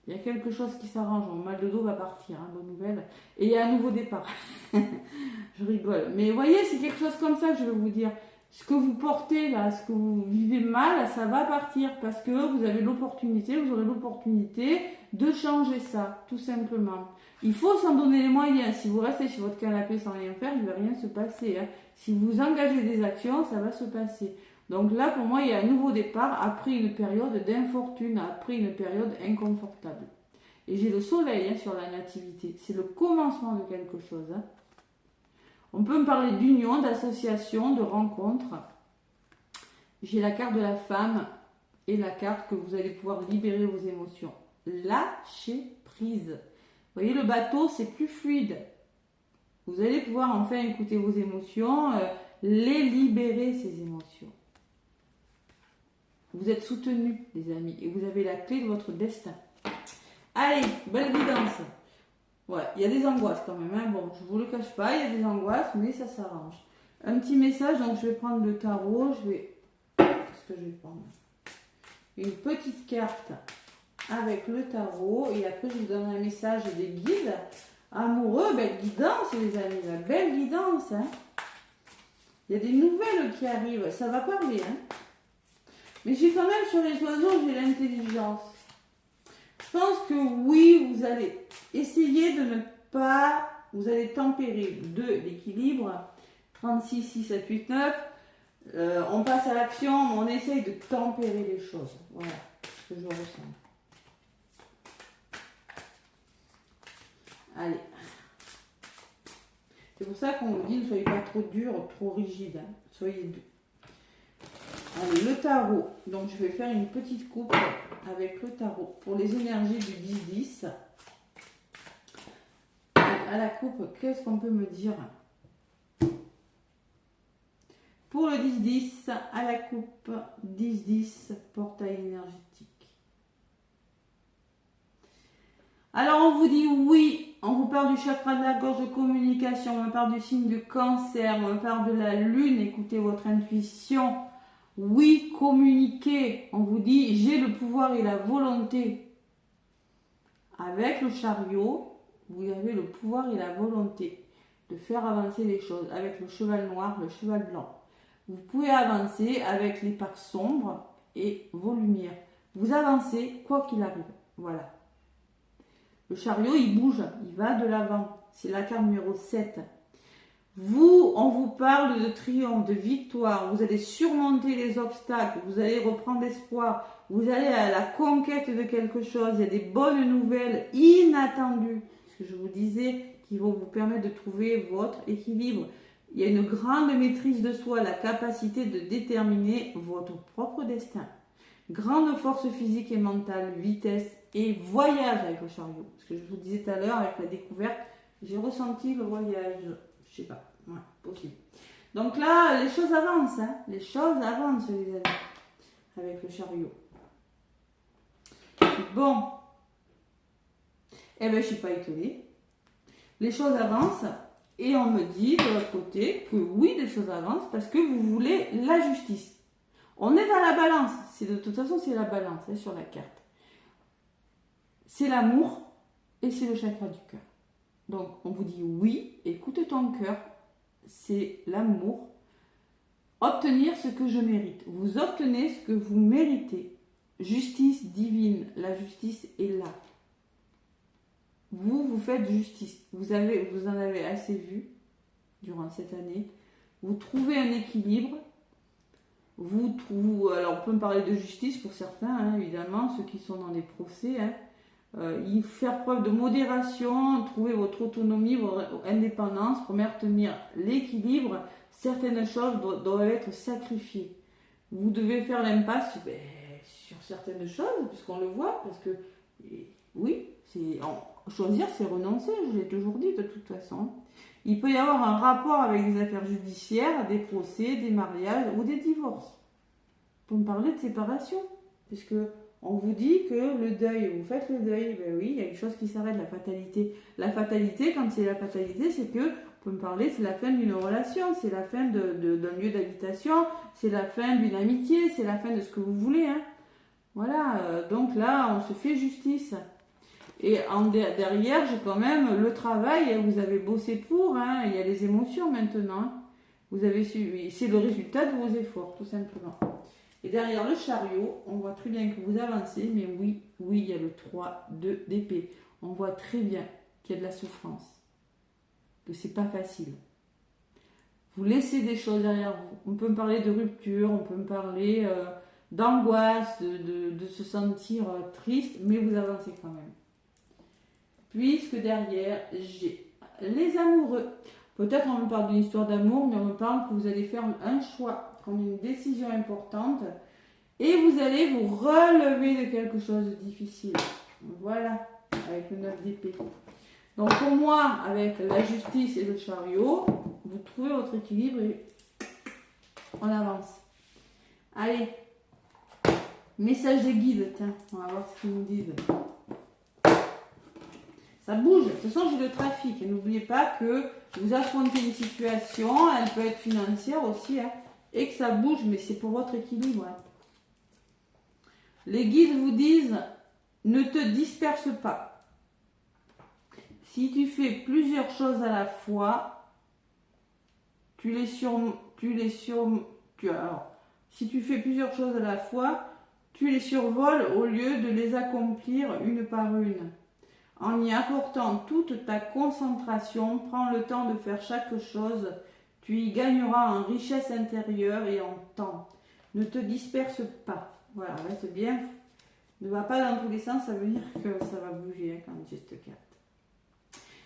il y a quelque chose qui s'arrange. Mon mal de dos va partir, hein, bonne nouvelle. Et il y a un nouveau départ. Je rigole. Mais vous voyez, c'est quelque chose comme ça que je vais vous dire. Ce que vous portez là, ce que vous vivez mal, ça va partir parce que vous avez l'opportunité, vous aurez l'opportunité de changer ça, tout simplement. Il faut s'en donner les moyens. Si vous restez sur votre canapé sans rien faire, il ne va rien se passer. Hein. Si vous engagez des actions, ça va se passer. Donc là, pour moi, il y a un nouveau départ après une période d'infortune, après une période inconfortable. Et j'ai le soleil hein, sur la nativité. C'est le commencement de quelque chose. Hein. On peut me parler d'union, d'association, de rencontre. J'ai la carte de la femme et la carte que vous allez pouvoir libérer vos émotions. Lâcher prise. Vous voyez, le bateau, c'est plus fluide. Vous allez pouvoir enfin écouter vos émotions, les libérer, ces émotions. Vous êtes soutenus, les amis, et vous avez la clé de votre destin. Allez, belle guidance. Ouais, il y a des angoisses quand même. Hein. Bon, je ne vous le cache pas, il y a des angoisses, mais ça s'arrange. Un petit message, donc je vais prendre le tarot. Qu'est-ce que je vais prendre? Une petite carte avec le tarot. Et après, je vous donne un message des guides amoureux. Belle guidance, les amis. La belle guidance. Hein. Il y a des nouvelles qui arrivent. Ça va parler. Hein. Mais j'ai quand même sur les oiseaux, j'ai l'intelligence. Je pense que oui, vous allez essayer de ne pas... Vous allez tempérer l'équilibre. 36, 6, 7, 8, 9. On passe à l'action, on essaye de tempérer les choses. Voilà ce que je ressens. Allez. C'est pour ça qu'on vous dit ne soyez pas trop dur, trop rigide. Hein. Soyez doux. Allez, le tarot. Donc, je vais faire une petite coupe avec le tarot pour les énergies du 10-10. À la coupe, qu'est-ce qu'on peut me dire? Pour le 10-10, à la coupe 10-10, portail énergétique. Alors, on vous dit oui, on vous parle du chakra de la gorge de communication, on parle du signe du cancer, on parle de la lune, écoutez votre intuition. Oui, communiquez. On vous dit, j'ai le pouvoir et la volonté. Avec le chariot, vous avez le pouvoir et la volonté de faire avancer les choses. Avec le cheval noir, le cheval blanc. Vous pouvez avancer avec les parts sombres et vos lumières. Vous avancez quoi qu'il arrive. Voilà. Le chariot, il bouge, il va de l'avant. C'est la carte numéro 7. Vous, on vous parle de triomphe, de victoire, vous allez surmonter les obstacles, vous allez reprendre espoir, vous allez à la conquête de quelque chose, il y a des bonnes nouvelles inattendues, ce que je vous disais, qui vont vous permettre de trouver votre équilibre. Il y a une grande maîtrise de soi, la capacité de déterminer votre propre destin. Grande force physique et mentale, vitesse et voyage avec le chariot. Ce que je vous disais tout à l'heure avec la découverte, j'ai ressenti le voyage. Je sais pas, ouais, possible. Donc là, les choses avancent, hein. Les choses avancent, les amis, avec le chariot. Bon, eh ben, je suis pas étonnée. Les choses avancent et on me dit de l'autre côté que oui, les choses avancent parce que vous voulez la justice. On est dans la balance. De toute façon, c'est la balance hein, sur la carte. C'est l'amour et c'est le chakra du cœur. Donc, on vous dit oui, écoute ton cœur, c'est l'amour. Obtenir ce que je mérite. Vous obtenez ce que vous méritez. Justice divine, la justice est là. Vous faites justice. Vous en avez assez vu durant cette année. Vous trouvez un équilibre. Alors on peut me parler de justice pour certains, hein, évidemment, ceux qui sont dans des procès. Il faut faire preuve de modération, trouver votre autonomie, votre indépendance pour maintenir l'équilibre. Certaines choses doivent être sacrifiées. Vous devez faire l'impasse sur certaines choses, puisqu'on le voit, parce que oui, choisir c'est renoncer, je l'ai toujours dit de toute façon. Il peut y avoir un rapport avec des affaires judiciaires, des procès, des mariages ou des divorces. Pour me parler de séparation, puisque on vous dit que le deuil, vous faites le deuil, ben oui, il y a quelque chose qui s'arrête, la fatalité. La fatalité, quand c'est la fatalité, c'est que, on peut me parler, c'est la fin d'une relation, c'est la fin d'un lieu d'habitation, c'est la fin d'une amitié, c'est la fin de ce que vous voulez. Hein. Voilà, donc là, on se fait justice. Et derrière, j'ai quand même le travail, vous avez bossé pour, hein, il y a les émotions maintenant. Vous avez suivi, c'est le résultat de vos efforts, tout simplement. Et derrière le chariot, on voit très bien que vous avancez, mais oui, il y a le 3 d'épée. On voit très bien qu'il y a de la souffrance, que c'est pas facile. Vous laissez des choses derrière vous. On peut me parler de rupture, on peut me parler d'angoisse, de se sentir triste, mais vous avancez quand même. Puisque derrière, j'ai les amoureux. Peut-être on me parle d'une histoire d'amour, mais on me parle que vous allez faire un choix, prendre une décision importante, et vous allez vous relever de quelque chose de difficile. Voilà, avec le 9 d'épée. Donc pour moi, avec la justice et le chariot, vous trouvez votre équilibre et on avance. Allez, message des guides, tiens, on va voir ce qu'ils nous disent. Ça bouge. De toute façon, j'ai le trafic. Et n'oubliez pas que vous affrontez une situation, elle peut être financière aussi, hein, et que ça bouge, mais c'est pour votre équilibre. Hein. Les guides vous disent, ne te disperse pas. Si tu fais plusieurs choses à la fois, si tu fais plusieurs choses à la fois, tu les survoles au lieu de les accomplir une par une. En y apportant toute ta concentration, prends le temps de faire chaque chose, tu y gagneras en richesse intérieure et en temps. Ne te disperse pas. Voilà, reste bien. Ne va pas dans tous les sens, ça veut dire que ça va bouger hein, quand j'ai cette carte.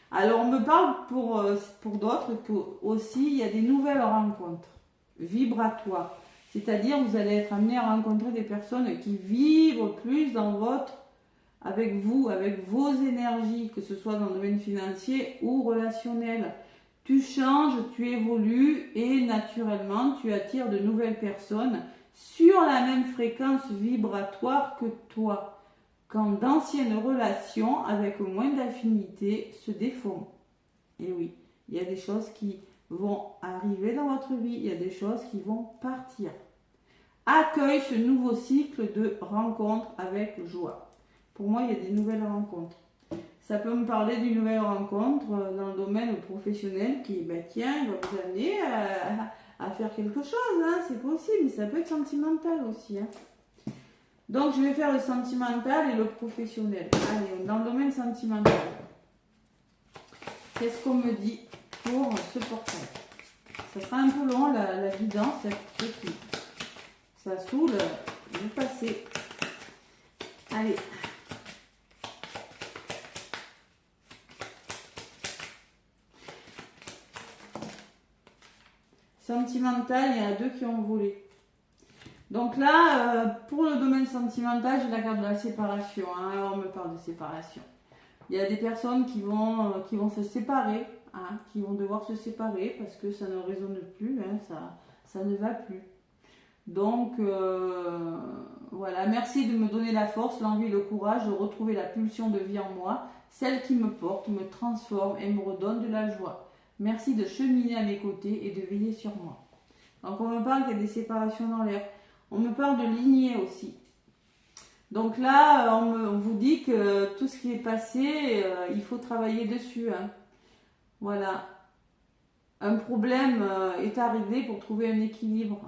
Alors, on me parle pour d'autres aussi, il y a des nouvelles rencontres vibratoires. C'est-à-dire, vous allez être amené à rencontrer des personnes qui vibrent plus avec vous, avec vos énergies, que ce soit dans le domaine financier ou relationnel. Tu changes, tu évolues et naturellement, tu attires de nouvelles personnes sur la même fréquence vibratoire que toi. Quand d'anciennes relations avec moins d'affinité se défont. Et oui, il y a des choses qui vont arriver dans votre vie, il y a des choses qui vont partir. Accueille ce nouveau cycle de rencontres avec joie. Pour moi, il y a des nouvelles rencontres. Ça peut me parler d'une nouvelle rencontre dans le domaine professionnel qui, tiens, va vous amener à faire quelque chose. Hein, c'est possible, mais ça peut être sentimental aussi. Hein. Donc, je vais faire le sentimental et le professionnel. Allez, dans le domaine sentimental. Qu'est-ce qu'on me dit pour ce portrait? Ça sera un peu long, la guidance. Ça saoule du passé. Allez. Sentimental, il y en a 2 qui ont volé. Donc là, pour le domaine sentimental, j'ai la carte de la séparation. Hein, alors on me parle de séparation. Il y a des personnes qui vont se séparer, hein, qui vont devoir se séparer parce que ça ne résonne plus, hein, ça ne va plus. Donc voilà, merci de me donner la force, l'envie et le courage de retrouver la pulsion de vie en moi, celle qui me porte, me transforme et me redonne de la joie. Merci de cheminer à mes côtés et de veiller sur moi. Donc on me parle qu'il y a des séparations dans l'air. On me parle de lignée aussi. Donc là, on vous dit que tout ce qui est passé, il faut travailler dessus. Hein. Voilà. Un problème est à régler pour trouver un équilibre.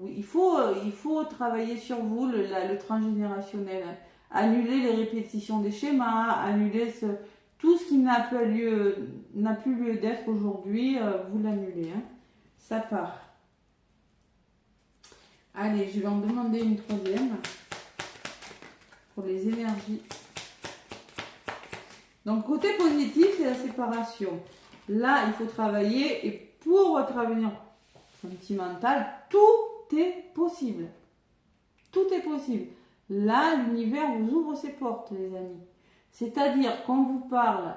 Il faut travailler sur vous, le transgénérationnel. Annuler les répétitions des schémas, annuler tout ce qui n'a plus lieu d'être aujourd'hui, vous l'annulez. Hein. Ça part. Allez, je vais en demander une troisième pour les énergies. Donc, côté positif, c'est la séparation. Là, il faut travailler et pour votre avenir sentimental, tout est possible. Tout est possible. Là, l'univers vous ouvre ses portes, les amis. C'est-à-dire, quand vous parle,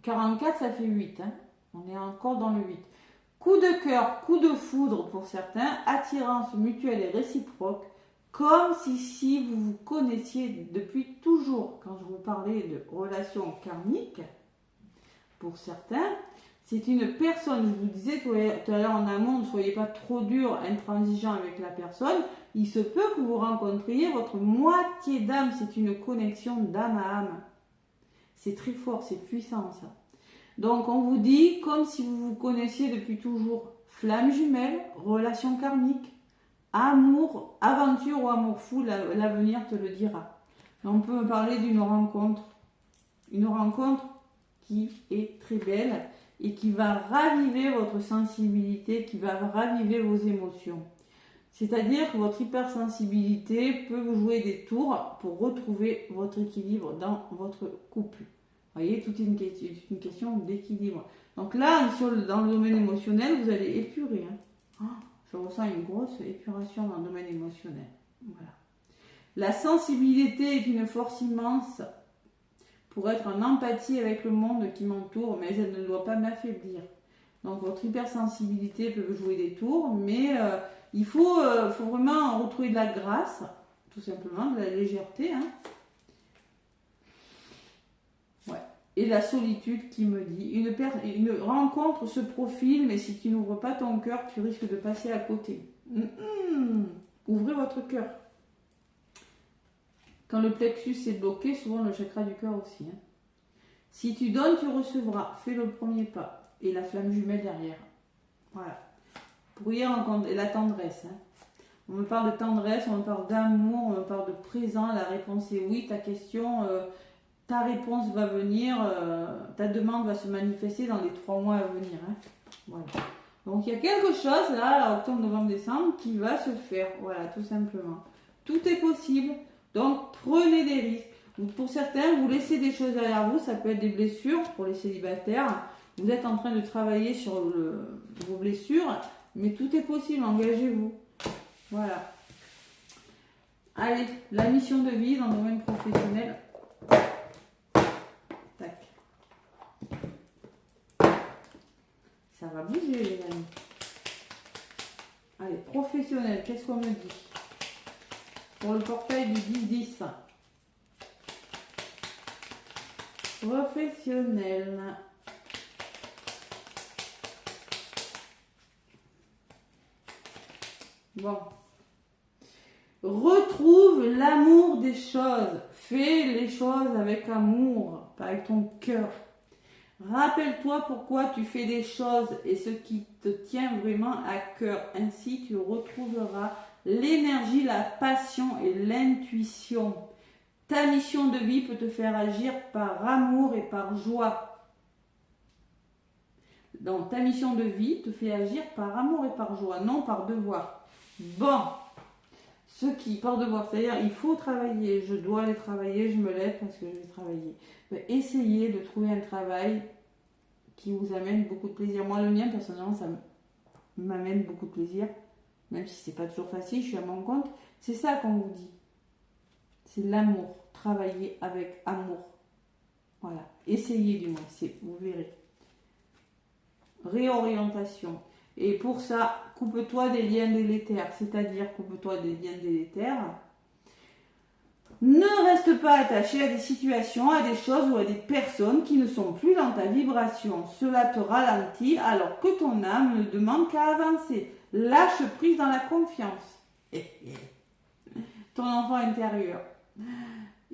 44, ça fait 8. Hein. On est encore dans le 8. Coup de cœur, coup de foudre pour certains, attirance mutuelle et réciproque, comme si vous vous connaissiez depuis toujours. Quand je vous parlais de relations karmiques, pour certains, c'est une personne, je vous disais tout à l'heure en amont, ne soyez pas trop dur, intransigeant avec la personne. Il se peut que vous rencontriez votre moitié d'âme, c'est une connexion d'âme à âme. C'est très fort, c'est puissant ça. Donc on vous dit, comme si vous vous connaissiez depuis toujours, flamme jumelle, relation karmique, amour, aventure ou amour fou, l'avenir te le dira. On peut parler d'une rencontre. Une rencontre qui est très belle et qui va raviver votre sensibilité, qui va raviver vos émotions. C'est-à-dire que votre hypersensibilité peut vous jouer des tours pour retrouver votre équilibre dans votre couple. Vous voyez, tout est une question d'équilibre. Donc là, dans le domaine émotionnel, vous allez épurer. Hein. Je ressens une grosse épuration dans le domaine émotionnel. Voilà. La sensibilité est une force immense pour être en empathie avec le monde qui m'entoure, mais elle ne doit pas m'affaiblir. Donc votre hypersensibilité peut jouer des tours, mais il faut vraiment retrouver de la grâce, tout simplement, de la légèreté. Hein. Ouais. Et la solitude qui me dit, une rencontre se profile, mais si tu n'ouvres pas ton cœur, tu risques de passer à côté. Ouvrez votre cœur. Quand le plexus est bloqué, souvent le chakra du cœur aussi. Hein. Si tu donnes, tu recevras. Fais le premier pas. Et la flamme jumelle derrière. Voilà. Pour y rencontrer la tendresse. Hein. On me parle de tendresse, on me parle d'amour, on me parle de présent. La réponse est oui. Ta question, ta réponse va venir. Ta demande va se manifester dans les 3 mois à venir. Hein. Voilà. Donc il y a quelque chose là, octobre, novembre, décembre, qui va se faire. Voilà, tout simplement. Tout est possible. Donc, prenez des risques. Pour certains, vous laissez des choses derrière vous. Ça peut être des blessures pour les célibataires. Vous êtes en train de travailler sur vos blessures. Mais tout est possible. Engagez-vous. Voilà. Allez, la mission de vie dans le domaine professionnel. Tac. Ça va bouger, les amis. Allez, professionnel. Qu'est-ce qu'on me dit ? Pour le portail du 10-10. Professionnel. Bon. Retrouve l'amour des choses. Fais les choses avec amour, pas avec ton cœur. Rappelle-toi pourquoi tu fais des choses et ce qui te tient vraiment à cœur. Ainsi, tu retrouveras l'énergie, la passion et l'intuition. Ta mission de vie peut te faire agir par amour et par joie. Donc, ta mission de vie te fait agir par amour et par joie, non par devoir. Bon, ce qui, par devoir, c'est-à-dire il faut travailler, je dois aller travailler, je me lève parce que je vais travailler. Essayez de trouver un travail qui vous amène beaucoup de plaisir. Moi, le mien, personnellement, ça m'amène beaucoup de plaisir. Même si c'est pas toujours facile, je suis à mon compte. C'est ça qu'on vous dit. C'est l'amour. Travailler avec amour. Voilà. Essayez du moins, vous verrez. Réorientation. Et pour ça, coupe-toi des liens délétères. C'est-à-dire, coupe-toi des liens délétères. Ne reste pas attaché à des situations, à des choses ou à des personnes qui ne sont plus dans ta vibration. Cela te ralentit alors que ton âme ne demande qu'à avancer. Lâche prise dans la confiance. Ton enfant intérieur.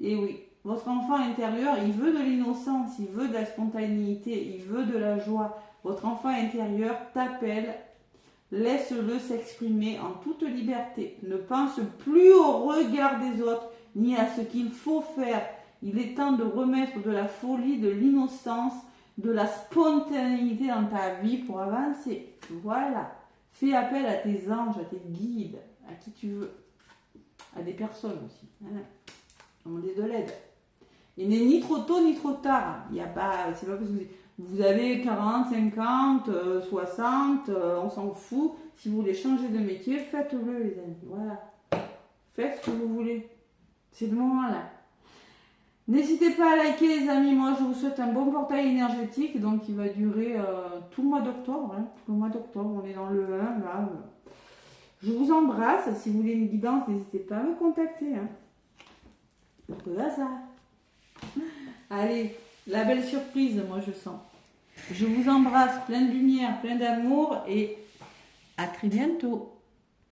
Et oui, votre enfant intérieur, il veut de l'innocence, il veut de la spontanéité, il veut de la joie. Votre enfant intérieur t'appelle, laisse-le s'exprimer en toute liberté. Ne pense plus au regard des autres, ni à ce qu'il faut faire. Il est temps de remettre de la folie, de l'innocence, de la spontanéité dans ta vie pour avancer. Voilà. Fais appel à tes anges, à tes guides, à qui tu veux. À des personnes aussi. Demandez de l'aide. Il n'est ni trop tôt ni trop tard. Il n'y a pas, c'est pas parce que vous avez 40, 50, 60, on s'en fout. Si vous voulez changer de métier, faites-le les amis. Voilà. Faites ce que vous voulez. C'est le moment là. N'hésitez pas à liker les amis. Moi je vous souhaite un bon portail énergétique. Donc il va durer tout le mois d'octobre. Tout le mois d'octobre. On est dans le 1 là. Je vous embrasse. Si vous voulez une guidance, n'hésitez pas à me contacter. Le hasard. Allez, la belle surprise, moi je sens. Je vous embrasse, plein de lumière, plein d'amour et à très bientôt.